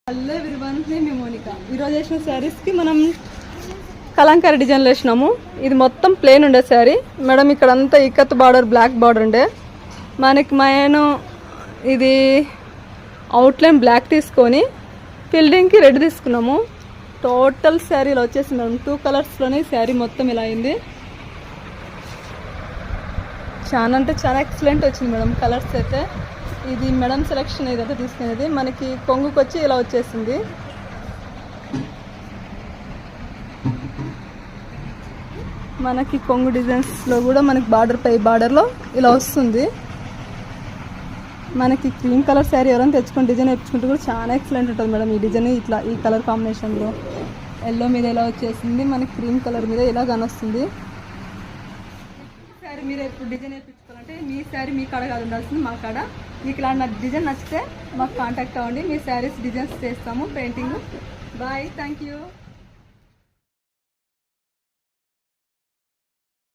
Hello everyone, నేను Monica. ఈరోజు వేసిన శారీస్కి మనం కలంకారీ డిజైన్లు వేసినాము. ఇది మొత్తం ప్లెయిన్ ఉండే శారీ మేడం. ఇక్కడ అంతా ఇక్కత్ బార్డర్, బ్లాక్ బార్డర్ ఉండే. మనకి మెయిన్ ఇది అవుట్లైన్ బ్లాక్ తీసుకొని ఫిల్డింగ్కి రెడ్ తీసుకున్నాము. టోటల్ శారీలో వచ్చేసి మేడం 2 కలర్స్లోనే శారీ మొత్తం ఇలా అయింది. చాలా అంటే చాలా ఎక్సలెంట్ వచ్చింది మేడం కలర్స్ అయితే. ఇది మేడం సెలెక్షన్ ఏదైతే తీసుకునేది. మనకి కొంగుకి వచ్చి ఇలా వచ్చేసింది. మనకి కొంగు డిజైన్స్లో కూడా మనకి బార్డర్ పై బార్డర్లో ఇలా వస్తుంది. మనకి క్రీమ్ కలర్ శారీ ఎవరైనా తెచ్చుకొని డిజైన్ వేయించుకుంటే కూడా చాలా ఎక్సలెంట్ ఉంటుంది మేడం. ఈ డిజైన్ ఇట్లా ఈ కలర్ కాంబినేషన్లో ఎల్లో మీద ఇలా వచ్చేసింది, మనకి క్రీమ్ కలర్ మీద ఇలా కనొస్తుంది. శారీ మీరు ఎప్పుడు డిజైన్ వేయించుకోవాలంటే మీ శారీ మీ కాడ కాదు ఉండాల్సింది మా కాడ. మీకు ఇలాంటి డిజైన్ నచ్చితే మాకు కాంటాక్ట్ అవ్వండి. మీ శారీస్ డిజైన్స్ చేస్తాము, పెయింటింగ్. Bye, thank you.